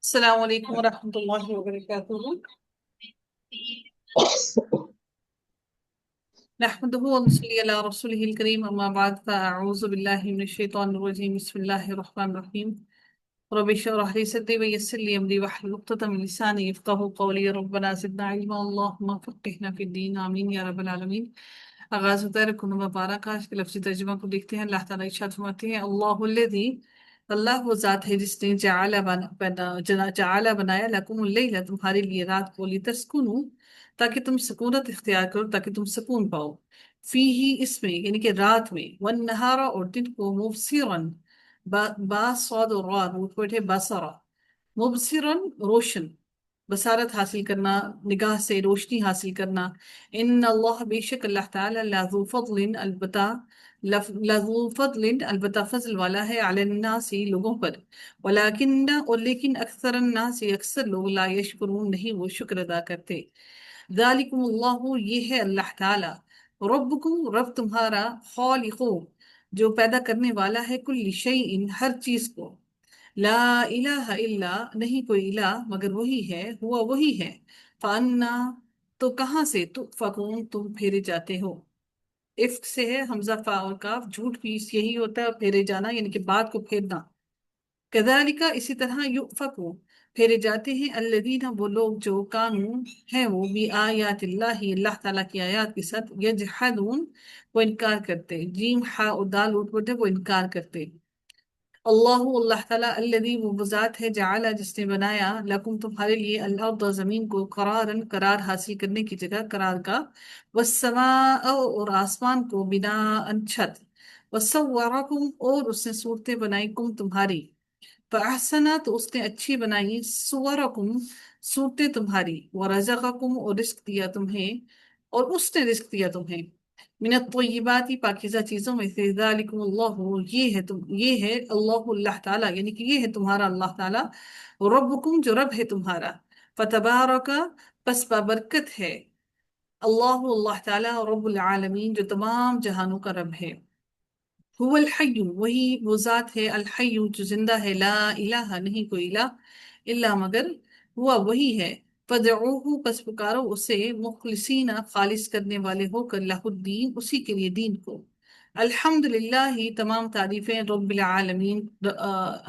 السلام علیکم ورحمۃ اللہ وبرکاتہ۔ نحمده ونصلي على رسوله الكريم اما بعد فاعوذ باللہ من الشیطان الرجیم بسم اللہ الرحمن الرحیم رب اشرح لي صدري ويسر لي امري واحلل عقدة من لساني يفقهوا قولي ربنا زدنا علما اللهم فقهنا في الدین آمین یا رب العالمین۔ آغاز ہوتا ہے رکن مبارک۔ آج کے لفظی ترجمہ کو دیکھتے ہیں۔ اللہ تعالیٰ ارشاد فرماتے ہیں اللہ الذی، اللہ وہ ذات ہے جس نے جعل بنایا لکم اللیل، تمہارے لیے رات کو، لتسکنوا، تاکہ تم سکونت اختیار کرو، تاکہ تم سکون پاؤ، فی ہی اس میں یعنی کہ رات میں، والنہار اور دن کو، مبصرن، با صاد و را روٹ پڑھے بصرا، مبصرن روشن، بصارت حاصل کرنا، نگاہ سے روشنی حاصل کرنا۔ ان اللہ، بے شک اللہ تعالی، لذو فضل، لذو فضل، البتہ فضل والا ہے، علی الناس، لوگوں پر، ولیکن، اور لیکن، اکثر الناس، اکثر لوگ، لا یشکرون، نہیں وہ شکر ادا کرتے۔ ذالکم اللہ، یہ ہے اللہ تعالی، ربکم، رب تمہارا، خالق، جو پیدا کرنے والا ہے، کل شیء، ہر چیز کو، لا الہ الا، نہیں کوئی الہ مگر وہی ہے، ہوا وہی ہے، فانا، تو کہاں سے، تؤفکون، تم پھیرے جاتے ہو۔ افک سے ہے، حمزہ فا اور کاف، جھوٹ بھی یہی ہوتا ہے، اور پھیرے جانا یعنی کہ بات کو پھیرنا۔ کذالک، اسی طرح، یؤفکو، پھیرے جاتے ہیں، الذین، وہ لوگ جو، کانوا، ہیں وہ، بھی آیات اللہ، اللہ تعالیٰ کی آیات کے ساتھ، یجحدون، وہ انکار کرتے، جیم ہا اور دال اوٹ پڑتے، وہ انکار کرتے۔ اللہ، اللہ تعالیٰ، الذی، وہ ذات ہے، جعل، جس نے بنایا، لکم، تمہارے لیے، الارض، زمین کو، قرارن، قرار حاصل کرنے کی جگہ، قرار کا، والسماء، اور آسمان کو، بناء، چھت، وصورکم، اور اس نے صورتیں بنائی، کم، تمہاری، فاحسنا، تو اس نے اچھی بنائی، صورکم، صورتیں تمہاری، ورزقکم، اور رزق دیا تمہیں، اور اس نے رزق دیا تمہیں، من الطیبات، پاکیزہ چیزوں میں سے، ذالکم اللہ، یہ ہے اللہ، اللہ تعالیٰ، یعنی کہ یہ ہے تمہارا اللہ تعالیٰ، ربکم، جو رب ہے تمہارا، فتبارک، پس بابرکت ہے، اللہ، اللہ تعالیٰ، رب العالمین، جو تمام جہانوں کا رب ہے، هو الحی، وہی وہ ذات ہے، الحی، جو زندہ ہے، لا الہ، نہیں کوئی الہ، الا، مگر، ہوا وہی ہے، فدعوہ، پس پکارو اسے، مخلصین، خالص کرنے والے ہو کر، لہ الدین، اسی کے لیے دین کو، الحمد للہ، تمام تعریفیں، رب العالمین،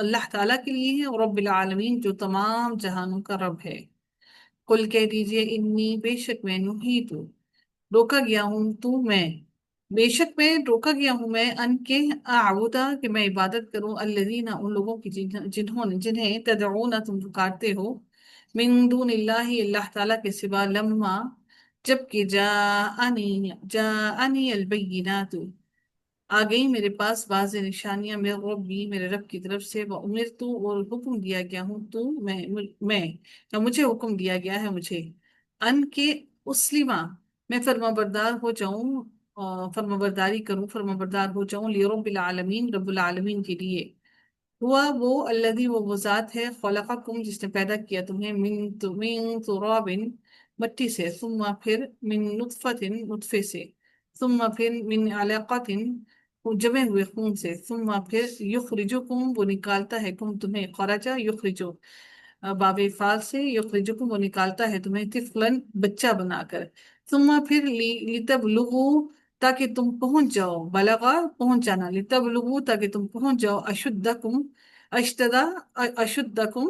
اللہ تعالیٰ کے لیے ہیں، اور رب العالمین، جو تمام جہانوں کا رب ہے۔ قل، کہہ دیجئے، انی، بے شک میں، نہیت، روکا گیا ہوں، میں، بے شک میں روکا گیا ہوں، میں، ان کے، اعبدا، کہ میں عبادت کروں، الذین، ان لوگوں کی، جنہیں تدعون، تم پکارتے ہو، من دون اللہ، اللہ تعالیٰ کے سوا، لما، جبکہ، جاءنی البینات، آ گئی میرے پاس واضح نشانیاں، میرے ربی، میرے رب کی طرف سے، وامرت، اور حکم دیا گیا ہوں، میں، یا مجھے حکم دیا گیا ہے، مجھے، ان کے، اسلمہ، میں فرما بردار ہو جاؤں، فرما برداری کروں، فرما بردار ہو جاؤں، لرب العالمین، رب العالمین کے لیے، ہوا وہ، الذی، وہ ذات ہے، خلقکم، جس نے پیدا کیا تمہیں، من تراب، مٹی سے، ثم، پھر، من نطفت، نطفے سے، ثم، پھر، من علقت، جمے ہوئے خون سے، ثم، پھر، یخرجکم، وہ نکالتا ہے، کم، تمہیں، خرجہ، یخرجو، باب فال سے، یخرجکم، وہ نکالتا ہے تمہیں، طفلاً، بچہ بنا کر، ثم، پھر، لتبلغوا، تاکہ تم پہنچ جاؤ، بلغا، پہنچ جانا، لتبلغوا، تاکہ تم پہنچ جاؤ، اشدکم، اشتدا، اشدکم،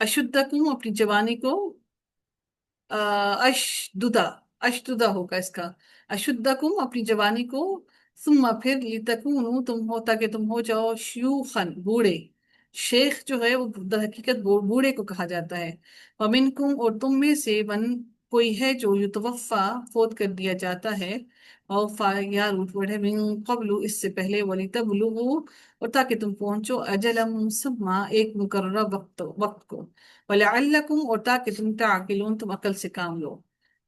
اشدکم، اپنی جوانی کو، اشددا، اشددا ہوگا اس کا، اشدکم، اپنی جوانی کو، ثم، پھر، لتکونوا، تم ہو، تاکہ تم ہو جاؤ، شیوخن، بوڑھے، شیخ جو ہے وہ در حقیقت بوڑھے کو کہا جاتا ہے، ومنکم، اور تم میں سے، کوئی ہے جو، یتوفا، فوت کر دیا جاتا ہے، اور یا روٹ ورڈ ہے، من قبل، اس سے پہلے، ولتبلغوا، اور تاکہ تم پہنچو، اجل مسمى، ایک مقررہ وقت کو، وَلَعَلَّكُمْ، اور تاکہ تم، تعقلون، تم عقل سے کام لو،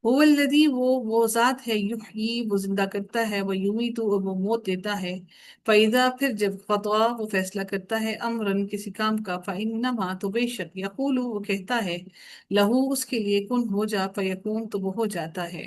هو الذی، وہ ذات ہے، یحیی، وہ زندہ کرتا ہے، وہ یمیت، اور وہ موت دیتا ہے، فَإِذَا، پھر جب، قضا، وہ فیصلہ کرتا ہے، امرن، کسی کام کا، فَإِنَّمَا، تو بے شک، یقول، وہ کہتا ہے، لہو، اس کے لیے، کن، ہو جا، فیکون، تو وہ ہو جاتا ہے۔